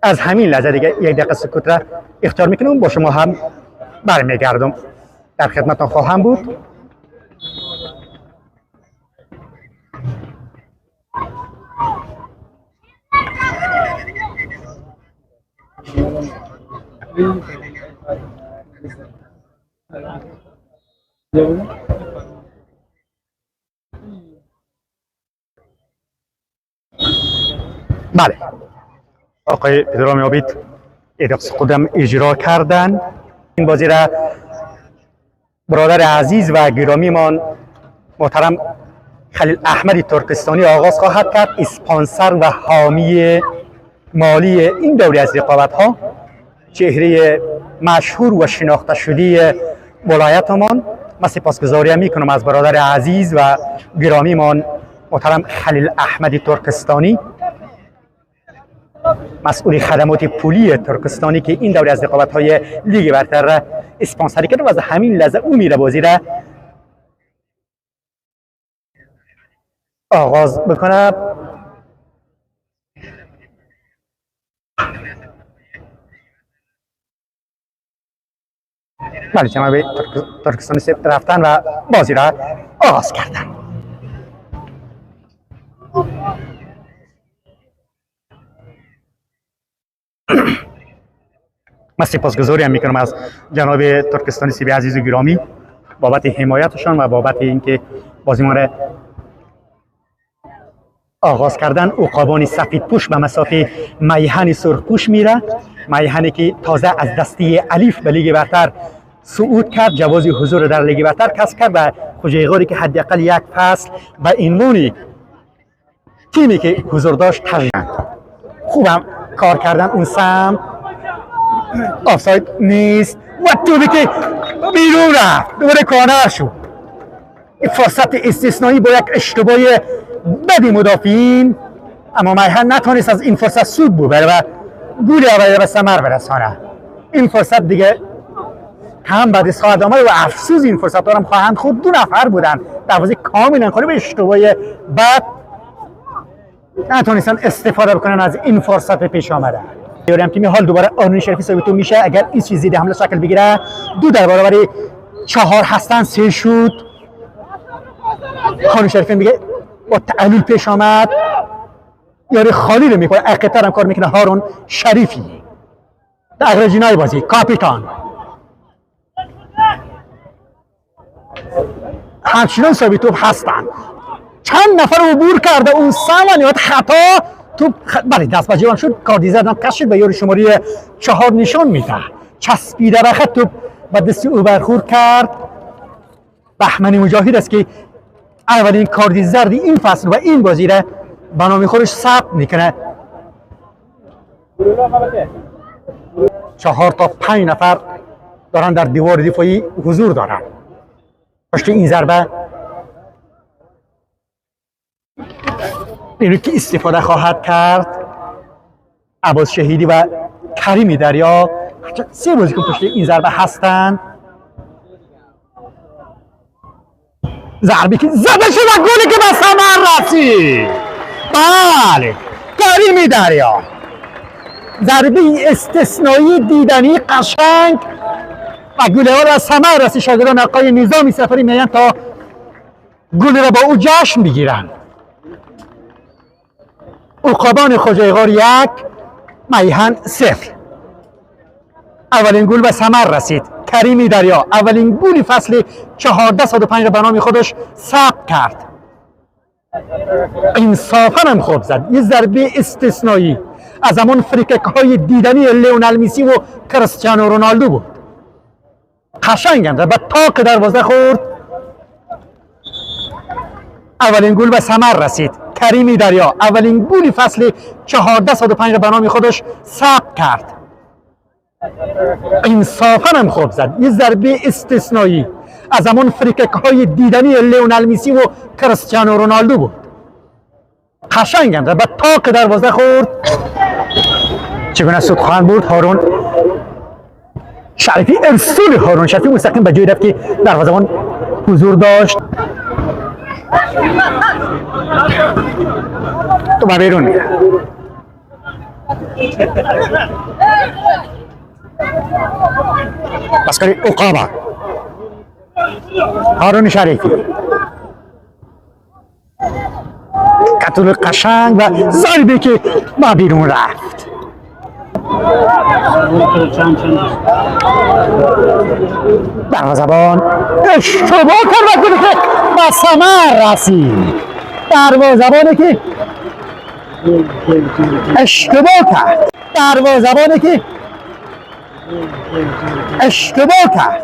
از همین لحظه دیگه یک دقیقه سکوت را اختیار میکنم. با شما هم برمیگردم، در خدمتتان خواهم بود. بله، آقای پدرام عابد ادامه خودم اجرا کردن. این بازی را برادر عزیز و گرامیمان محترم خلیل احمدی ترکستانی آغاز خواهد کرد. اسپانسر و حامی مالی این دوره از رقابت ها، چهره مشهور و شناخته شده ولایتمان. من سپاسگزاری میکنم از برادر عزیز و گرامیمان محترم خلیل احمدی ترکستانی، مسئول خدمات پولی ترکستانی، که این دوره از رقابت های لیگ برتر را اسپانسری کرد و از همین لحظه او میره بازی را آغاز بکنه. بله، جناب ترکستانی سپت رفتن و بازی را آغاز کردن. من سپاسگزاری هم میکنم از جناب ترکستانی سیبی عزیز و گرامی بابت حمایتشان و بابت اینکه بازی ما را آغاز کردن. عقابان سفید پوش به مسافه میهن سرخ پوش میره. میهنی که تازه از دسته الف به لیگ برتر صعود کرد، جواز حضور در لیگ برتر کسب کرد و خوجیغاری که حداقل یک فصل به عنوان تیمی که حضور داشت تغییر. خوبم کار کردن اون سمت، آفساید نیست و توبی که بیرون رفت، دوباره کانر شد. این فرصت استثنایی با یک اشتباه بدی مدافعین، اما میهن نتونست از این فرصت سود ببره و گل اول به ثمر برسانه. این فرصت دیگه هم بعد خواهد آمد و افسوس این فرصت ها هم خواهند خود. دو نفر بودن دروازه کاملا خالی، به اشتباه بد نتونستن استفاده بکنن از این فرصت پیش آمده. میارم که حال دوباره آرون شریفی ثابت میشه. اگر این چیز زیده حمله شکل بگیره، 2 در برابر 4 هستن، 3 شد. آرون شریفی میگه با تعلل پیش آمد، یاری خالی رو میکنه. عقیدتر هم کار میکنه هارون شریفی در اگرجینای بازی، کاپیتان. همچنان ثابت توپ هستن، چند نفر عبور کرده اون سمانیات خطا توپ بله دست به جوان شد. کاردیزر هم کشید به یاری شماره 4 نشان میده، چسبیده به خط توپ به دست او برخورد کرد. بهمنی مجاهد است که اولین کارت زرد این فصل و این بازی را به نام خودش ثبت میکنه. 4 تا 5 نفر دارن در دیوار دفاعی حضور دارن. پشت این ضربه اینو که استفاده خواهد کرد عباس شهیدی و کریمی دریا. 3 بازیکن پشت این ضربه هستند. ضربه که زده شد و گلی که به ثمر رسید. بله، کریمی دریا، ضربه استثنایی دیدنی قشنگ و گل ها را ثمر رسید. شاگردان آقای نظامی سفری میان تا گل را با او جشن بگیرند. عقابان خوجیغار 1 میهن 0. اولین گل به ثمر رسید. کریمی دریا اولین گل فصل 1405 را به نام خودش ثبت کرد. انصافا هم خوب زد. یه ضربه استثنایی از همون فریکک های دیدنی لیونل مسی و کریستیانو رونالدو بود. قشنگ هم زد، به تاق دروازه خورد. اولین گل به ثمر رسید. کریمی دریا اولین گل فصل 1405 را به نام خودش ثبت کرد. انصافا هم خوب زد. یه ضربه استثنایی از همون فریکک های دیدنی لیونل مسی و کریستیانو رونالدو بود. قشنگ هم زد، به تاق دروازه خورد. چگونه سود خواهند بود؟ هارون شریفی، ارسال هارون شریفی مستقیم به جایی رفت که دروازه‌بان حضور داشت. تو بیرون میره. بسکاری عقابه هارون شریفی کتول قشنگ و ضربی که ما بیرون رفت. دروازه‌بان اشتباه کرد و گلی که به ثمر رسید. دروازه‌بانی که اشتباه کرد. دروازه‌بانی که اشتباه کرد.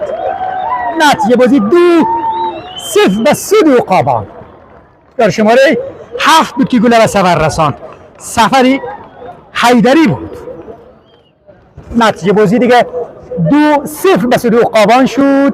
نتیجه بازی 2-0 به سود عقابان. در شماره 7 بود که گل به ثمر رساند. سفری حیدری بود. نتیجه بازی دیگه 2-0 به سود عقابان شد.